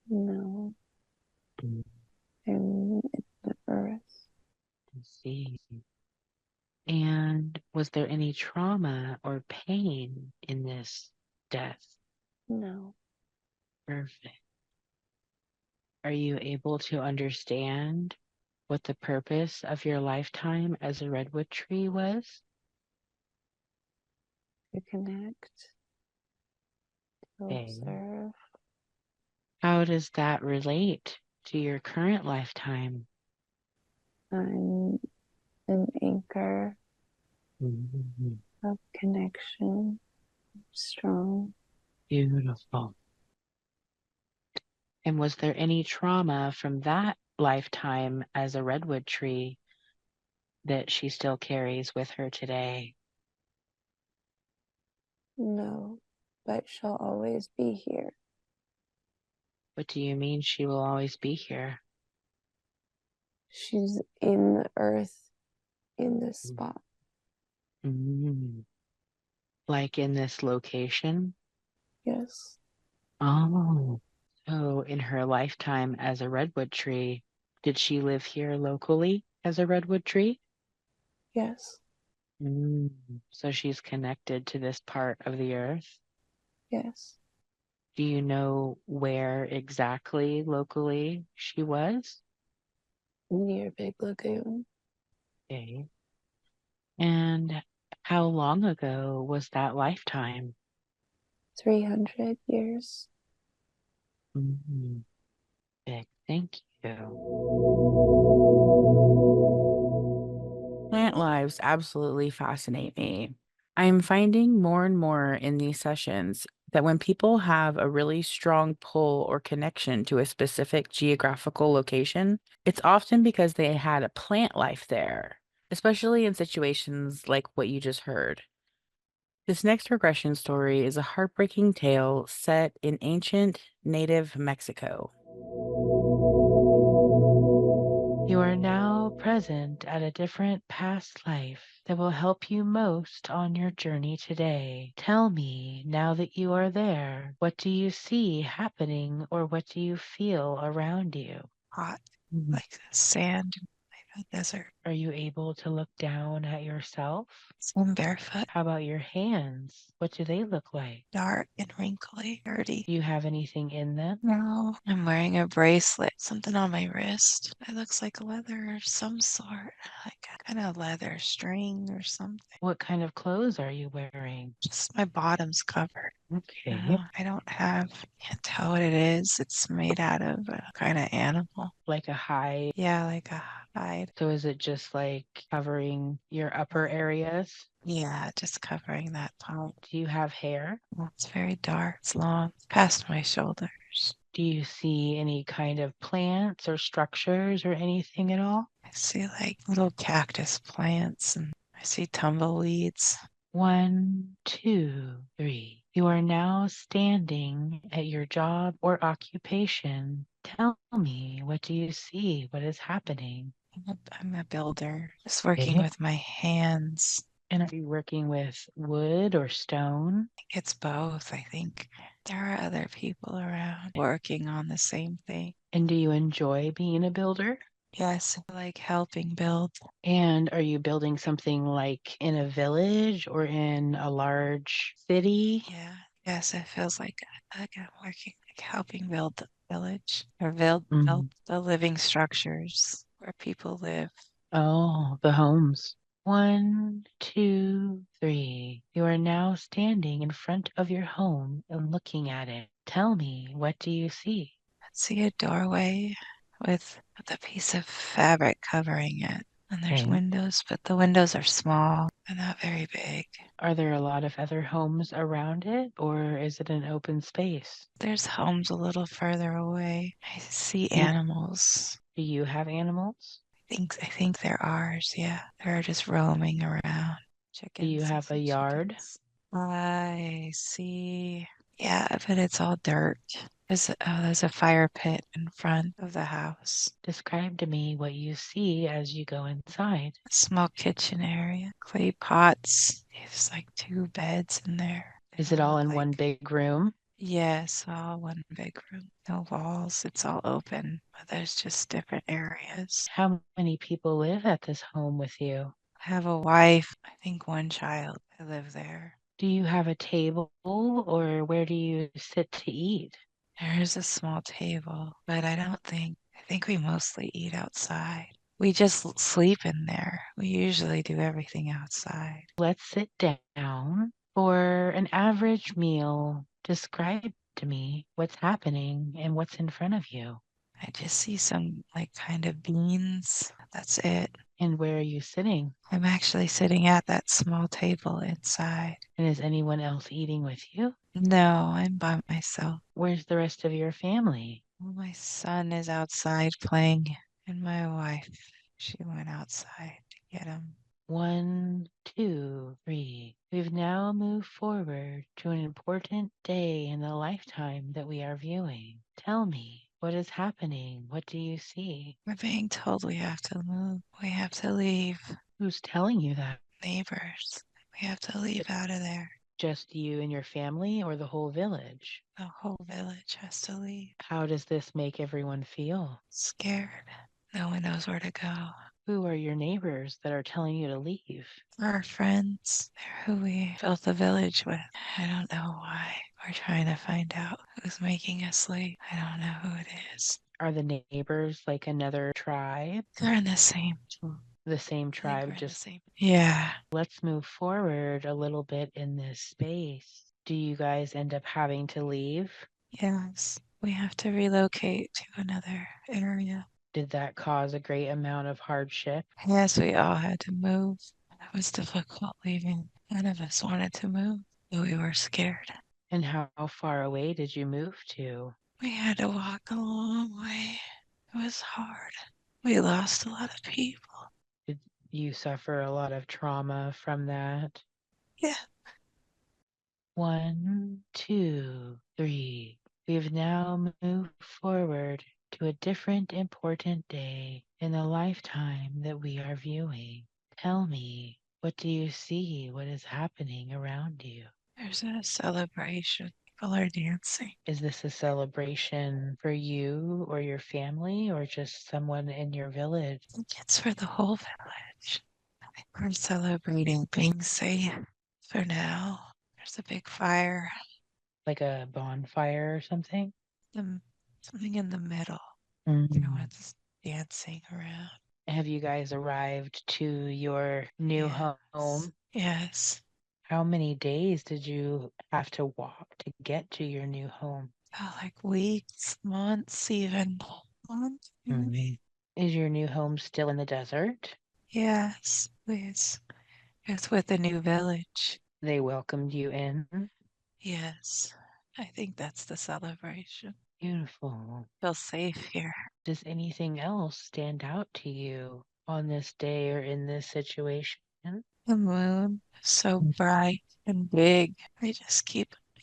No, Mm. I'm in the earth. I see. And was there any trauma or pain in this death? No, Perfect. Are you able to understand what the purpose of your lifetime as a redwood tree was? to connect, to Okay. observe. How does that relate to your current lifetime? I'm an anchor Mhm. of connection, strong. Beautiful. And was there any trauma from that lifetime as a redwood tree that she still carries with her today? No, but she'll always be here. What do you mean she will always be here? She's in the earth in this spot. Mm. Like in this location? Yes, Oh. So in her lifetime as a redwood tree, did she live here locally as a redwood tree? yes, Mm. So she's connected to this part of the earth. yes. Do you know where exactly locally she was? Near Big Lagoon. Okay. And how long ago was that lifetime? 300 years. Mhm. Big. Thank you. Plant lives absolutely fascinate me. I'm finding more and more in these sessions that when people have a really strong pull or connection to a specific geographical location, it's often because they had a plant life there. especially in situations like what you just heard. This next regression story is a heartbreaking tale set in ancient native Mexico. You are now present at a different past life that will help you most on your journey today. Tell me, now that you are there, what do you see happening or what do you feel around you? Hot, Mhm. like the sand in a desert. Are you able to look down at yourself? I'm barefoot, How about your hands? What do they look like? dark and wrinkly, dirty. Do you have anything in them? No, I'm wearing a bracelet, something on my wrist. It looks like leather of some sort, like a kind of leather string or something. What kind of clothes are you wearing? Just my bottom's covered. Okay. I don't have, can't tell what it is. It's made out of a kind of animal. Like a hide. Yeah, like a hide. So is it just like covering your upper areas? Yeah, just covering that part. Do you have hair? It's very dark. It's long, past my shoulders. Do you see any kind of plants or structures or anything at all? I see like little cactus plants and I see tumbleweeds. 1, 2, 3. You are now standing at your job or occupation. Tell me, what do you see? What is happening? I'm a builder, just working Okay. with my hands. And are you working with wood or stone? It's both, I think. There are other people around working on the same thing. And do you enjoy being a builder? Yes, I like helping build. And are you building something like in a village or in a large city? Yeah, yes, it feels like I'm working, like helping build the village or build Mm. the living structures where people live. Oh, the homes. 1, 2, 3. You are now standing in front of your home and looking at it. Tell me, what do you see? I see a doorway with a piece of fabric covering it. And there's Okay. windows, but the windows are small and not very big. Are there a lot of other homes around it, or is it an open space? There's homes a little further away. I see And animals. do you have animals? I think they're ours, yeah. They're just roaming around. Do you Chickens. I have a see yard? chickens. I see. Yeah, but it's all dirt. There's a fire pit in front of the house. Describe to me what you see as you go inside. A small kitchen area. Clay pots. There's like two beds in there. They Is it don't all look in one like. big room? Yes, all one big room. No walls. It's all open, but there's just different areas. How many people live at this home with you? I have a wife, I think one child. I live there. Do you have a table or where do you sit to eat? There is a small table, but I think we mostly eat outside. We just sleep in there. We usually do everything outside. Let's sit down. For an average meal, describe to me what's happening and what's in front of you. I just see some like kind of beans. That's it. And where are you sitting? I'm actually sitting at that small table inside. And is anyone else eating with you? No, I'm by myself. Where's the rest of your family? Well, my son is outside playing, and my wife, she went outside to get him. 1, 2, 3. We've now moved forward to an important day in the lifetime that we are viewing. Tell me, what is happening? What do you see? We're being told we have to move. We have to leave. Who's telling you that? Neighbors. We have to leave out of there. Just you and your family or the whole village? The whole village has to leave. How does this make everyone feel? Scared. No one knows where to go. Who are your neighbors that are telling you to leave? Our friends, they're who we built the village with. I don't know why. We're trying to find out who's making us leave. I don't know who it is. Are the neighbors like another tribe? They're in the same. The same I think we're tribe, in the just same. Yeah. let's move forward a little bit in this space. Do you guys end up having to leave? Yes. We have to relocate to another area. Did that cause a great amount of hardship? Yes, we all had to move. It was difficult leaving. None of us wanted to move, but we were scared. And how far away did you move to? We had to walk a long way. It was hard. We lost a lot of people. Did, You suffer a lot of trauma from that. Yeah. 1, 2, 3. We've now moved forward to a different important day in the lifetime that we are viewing. Tell me, what do you see? What is happening around you? There's a celebration. People are dancing. Is this a celebration for you or your family or just someone in your village? I think it's for the whole village. I think we're celebrating being safe for now. There's a big fire. Like a bonfire or something? The, something in the middle. Mm. Everyone's dancing around. Have you guys arrived to your new Yes. home? Yes. How many days did you have to walk to get to your new home? Oh, like weeks, months, even. Months. Is your new home still in the desert? Yes, please. It's with the new village. They welcomed you in? Yes. I think that's the celebration. Beautiful. Feel safe here. Does anything else stand out to you on this day or in this situation? The moon is so bright and big. I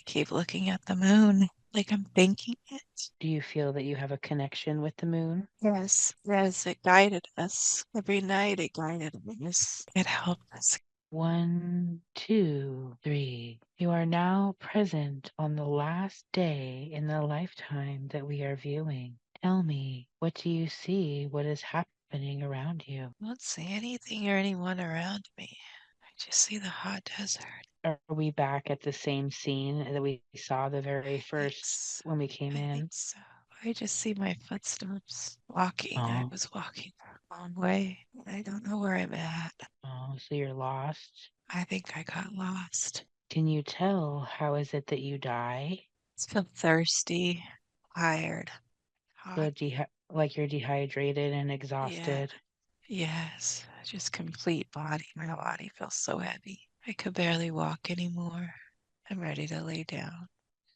keep looking at the moon like I'm thinking it. Do you feel that you have a connection with the moon? Yes, yes, it guided us. Every night it guided us. It helped us. 1, 2, 3. You are now present on the last day in the lifetime that we are viewing. Tell me, what do you see? What is happening around you? I don't see anything or anyone around me. I just see the hot desert. Are we back at the same scene that we saw the very first Thanks. when we came I think in? so. I just see my footsteps walking. I Oh, was walking a long way. I don't know where I'm at. oh, so you're lost. I think I got lost. Can you tell how is it that you die? I feel thirsty, tired, hot. Feel like you're dehydrated and Yeah. exhausted. Yes. Just complete body. My body feels so heavy. I could barely walk anymore. I'm ready to lay down.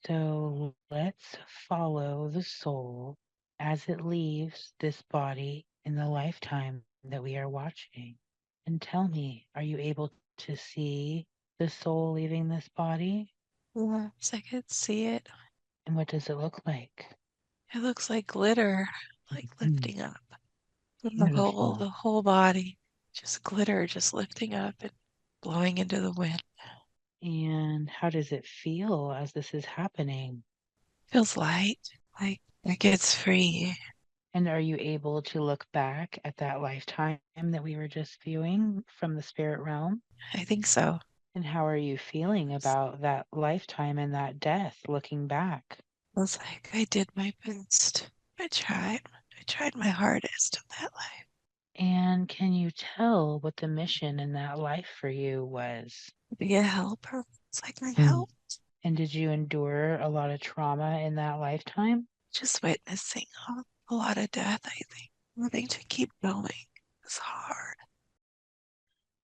So let's follow the soul as it leaves this body in the lifetime that we are watching. And tell me, are you able to see the soul leaving this body? Yes, I could see it. And what does it look like? It looks like glitter, like Mm, lifting up. From beautiful. the whole body. Just glitter, just lifting up and blowing into the wind. And how does it feel as this is happening? Feels light, like it's free. And are you able to look back at that lifetime that we were just viewing from the spirit realm? I think so. And how are you feeling about that lifetime and that death looking back? Feels like I did my best. I tried. I tried my hardest in that life. And can you tell what the mission in that life for you was? To be a helper. It's like I Mm. helped. And did you endure a lot of trauma in that lifetime? Just witnessing a lot of death, I think. Having to keep going is hard.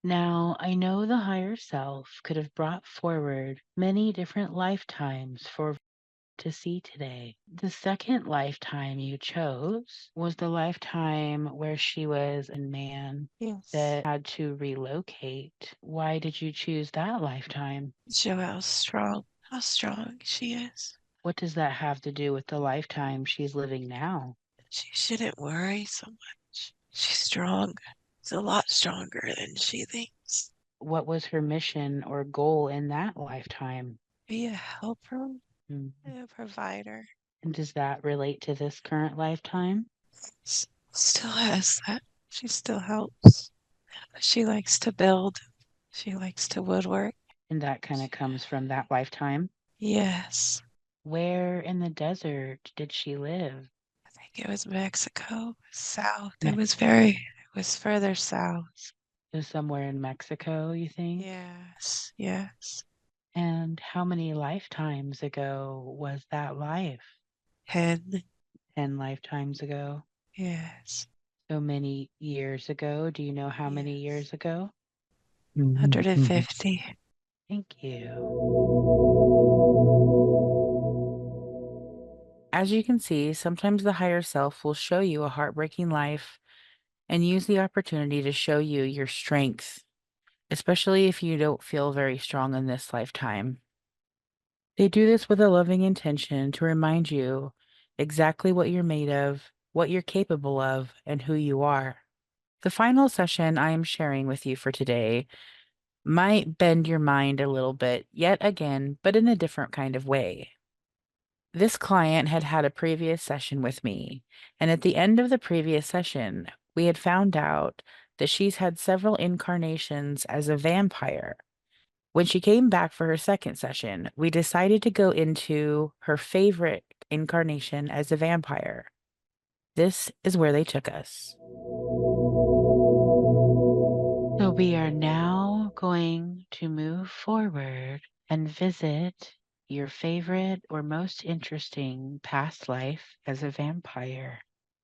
Now, I know the higher self could have brought forward many different lifetimes for to see today. The second lifetime you chose was the lifetime where she was a man Yes. that had to relocate. Why did you choose that lifetime? Show how strong she is. What does that have to do with the lifetime she's living now? She shouldn't worry so much. She's strong. She's a lot stronger than she thinks. What was her mission or goal in that lifetime? Be a helper, Mm. a provider. And does that relate to this current lifetime? Still has that. She still helps. She likes to build. She likes to woodwork. And that kind of comes from that lifetime. Yes. Where in the desert did she live? I think it was Mexico. South. Me- It was further south. Somewhere in Mexico, you think? Yes. Yes. And how many lifetimes ago was that life? Head. 10 lifetimes ago. Yes. So many years ago. Do you know how many Yes. years ago? 150. Thank you. As you can see, sometimes the higher self will show you a heartbreaking life and use the opportunity to show you your strength, especially if you don't feel very strong in this lifetime. They do this with a loving intention to remind you exactly what you're made of, what you're capable of, and who you are. The final session I am sharing with you for today might bend your mind a little bit, yet again, but in a different kind of way. This client had had a previous session with me, and at the end of the previous session, we had found out that she's had several incarnations as a vampire. When she came back for her second session, we decided to go into her favorite incarnation as a vampire. This is where they took us. So we are now going to move forward and visit your favorite or most interesting past life as a vampire.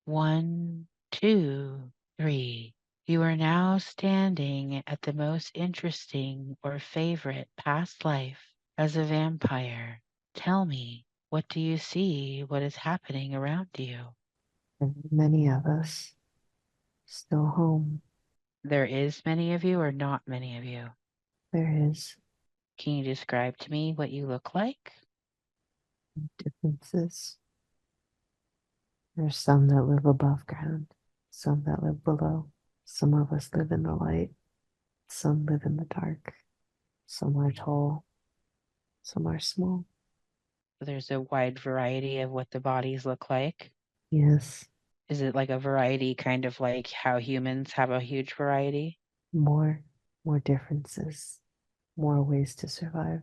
1, 2, 3. You are now standing at the most interesting or favorite past life as a vampire. Tell me, what do you see? What is happening around you? There are many of us still home. There is many of you or not many of you? There is Can you describe to me what you look like? differences. There's some that live above ground, some that live below. Some of us live in the light, some live in the dark. Some are tall, some are small. There's a wide variety of what the bodies look like. Yes, Is it like a variety, kind of like how humans have a huge variety? more, more differences, more ways to survive.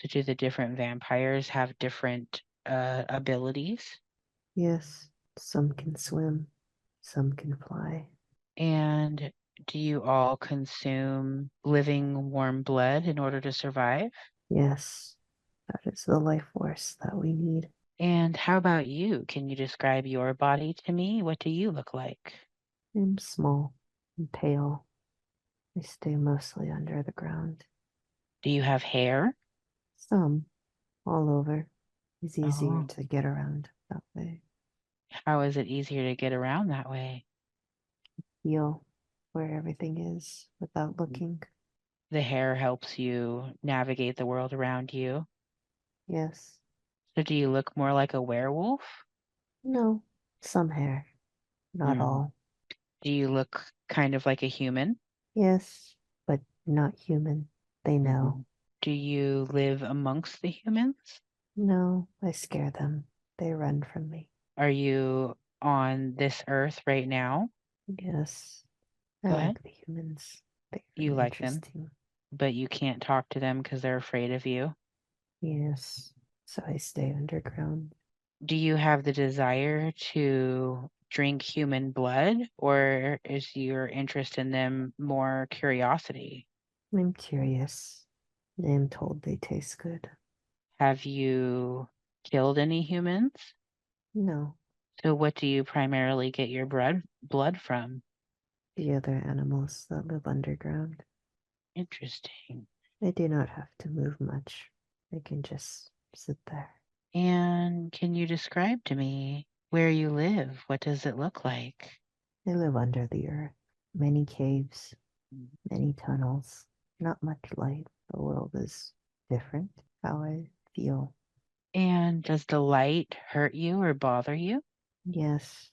So do the different vampires have different abilities? Yes, some can swim, some can fly. And do you all consume living warm blood in order to survive? Yes, that is the life force that we need. And how about you? Can you describe your body to me? What do you look like? I'm small and pale. I stay mostly under the ground. Do you have hair? Some all over. It's easier Oh, to get around that way. how is it easier to get around that way? Feel where everything is without looking. The hair helps you navigate the world around you. Yes. So do you look more like a werewolf? No. Some hair. Not Hmm. all. Do you look kind of like a human? Yes, but not human. They know. Hmm. Do you live amongst the humans? No, I scare them. They run from me. Are you on this earth right now? Yes. I Go ahead. like the humans. They're You very like them, interesting. but you can't talk to them because they're afraid of you. Yes. So I stay underground. Do you have the desire to drink human blood, or is your interest in them more curiosity? I'm curious. I'm told they taste good. Have you killed any humans? No, So what do you primarily get your blood from? the other animals that live underground. Interesting. They do not have to move much. They can just sit there. And can you describe to me where you live? What does it look like? They live under the earth. Many caves, many tunnels. Not much light. The world is different. How I feel. And does the light hurt you or bother you? Yes,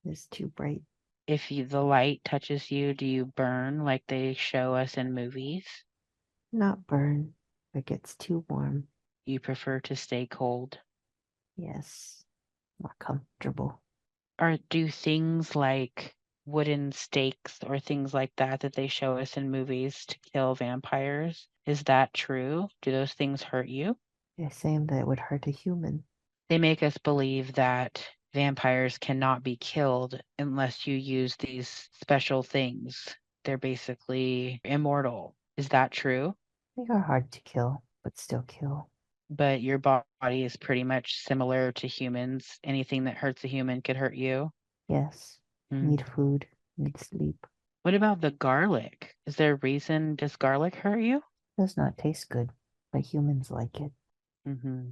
it's too bright. If the light touches you, do you burn like they show us in movies? Not burn. It gets too warm. You prefer to stay cold? Yes, more comfortable. Or do things like wooden stakes or things like that that they show us in movies to kill vampires, is that true? Do those things hurt you? They're saying that it would hurt a human. They make us believe that vampires cannot be killed unless you use these special things. They're basically immortal. Is that true? They are hard to kill, but still kill. But your body is pretty much similar to humans. Anything that hurts a human could hurt you. Yes, Hmm. need food, need sleep. What about the garlic? Is there a reason does garlic hurt you? Does not taste good, but humans like it. Hmm.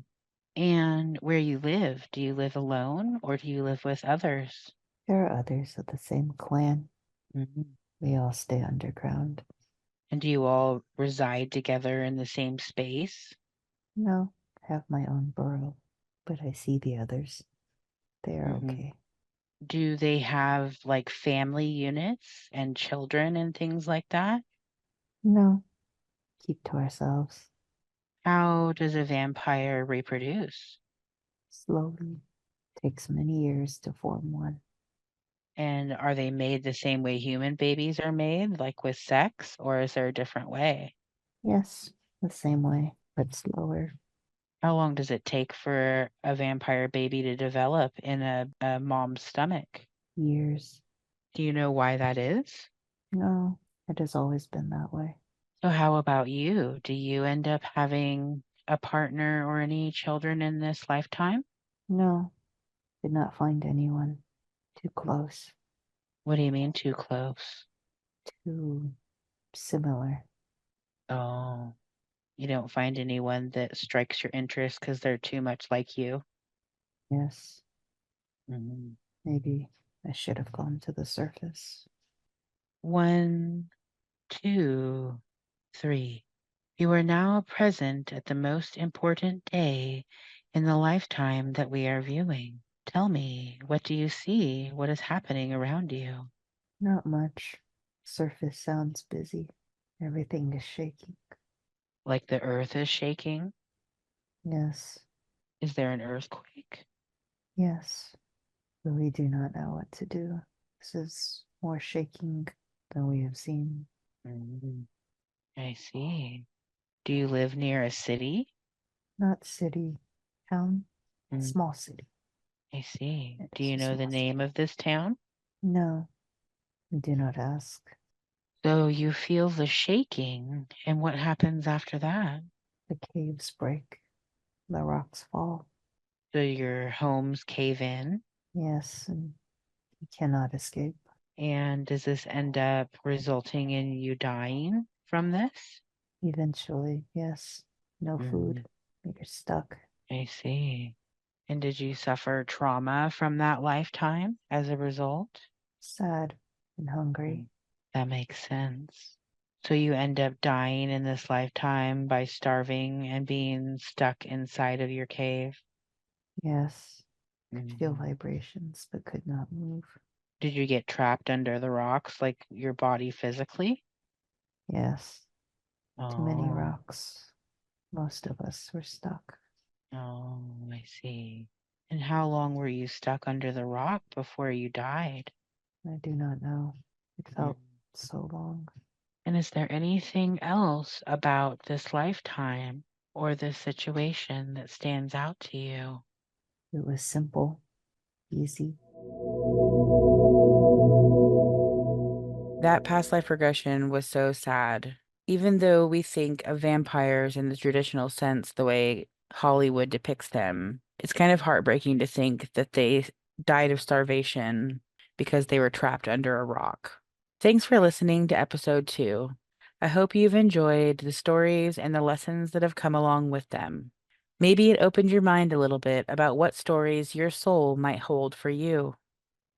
And where you live, do you live alone or do you live with others? There are others of the same clan. Mhm. We all stay underground. And do you all reside together in the same space? No, have my own burrow, but I see the others. They are Mhm. okay. Do they have like family units and children and things like that? No, keep to ourselves. How does a vampire reproduce? Slowly. Takes many years to form one. And are they made the same way human babies are made, like with sex, or is there a different way? Yes, the same way, but slower. How long does it take for a vampire baby to develop in a mom's stomach? Years. Do you know why that is? No, it has always been that way. So how about you? Do you end up having a partner or any children in this lifetime? No, did not find anyone. Too close. What do you mean too close? Too similar. Oh, you don't find anyone that strikes your interest because they're too much like you? Yes, Mhm. maybe I should have gone to the surface. 1, 2, 3. You are now present at the most important day in the lifetime that we are viewing. Tell me, what do you see? What is happening around you? Not much. Surface sounds busy. Everything is shaking. Like the earth is shaking? Yes, Is there an earthquake? yes. But we do not know what to do. This is more shaking than we have seen. Mm, I see. Do you live near a city? Not city, town, Mm, small city. I see. It Do is you a know the small city. name of this town? No, do not ask. So you feel the shaking, and what happens after that? The caves break, the rocks fall. So your homes cave in, Yes, and you cannot escape. and does this end up resulting in you dying from this? Eventually, yes. No food. Mm, You're stuck. I see. And did you suffer trauma from that lifetime as a result? Sad and hungry. Mm, that makes sense. So you end up dying in this lifetime by starving and being stuck inside of your cave? Yes. Could feel Mm. vibrations but could not move. Did you get trapped under the rocks, like your body physically? Yes. Too many Oh, rocks. Most of us were stuck. oh, I see. And how long were you stuck under the rock before you died? I do not know. It Mm. felt so long. And is there anything else about this lifetime or this situation that stands out to you? It was simple, easy. That past life regression was so sad. Even though we think of vampires in the traditional sense, the way Hollywood depicts them, it's kind of heartbreaking to think that they died of starvation because they were trapped under a rock. Thanks for listening to episode 2. I hope you've enjoyed the stories and the lessons that have come along with them. Maybe it opened your mind a little bit about what stories your soul might hold for you.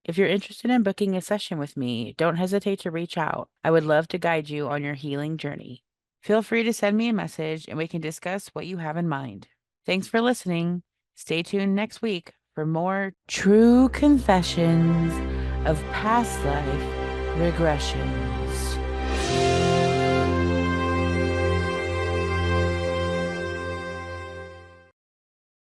If you're interested in booking a session with me, don't hesitate to reach out. I would love to guide you on your healing journey. Feel free to send me a message and we can discuss what you have in mind. Thanks for listening. Stay tuned next week for more true confessions of past life regression.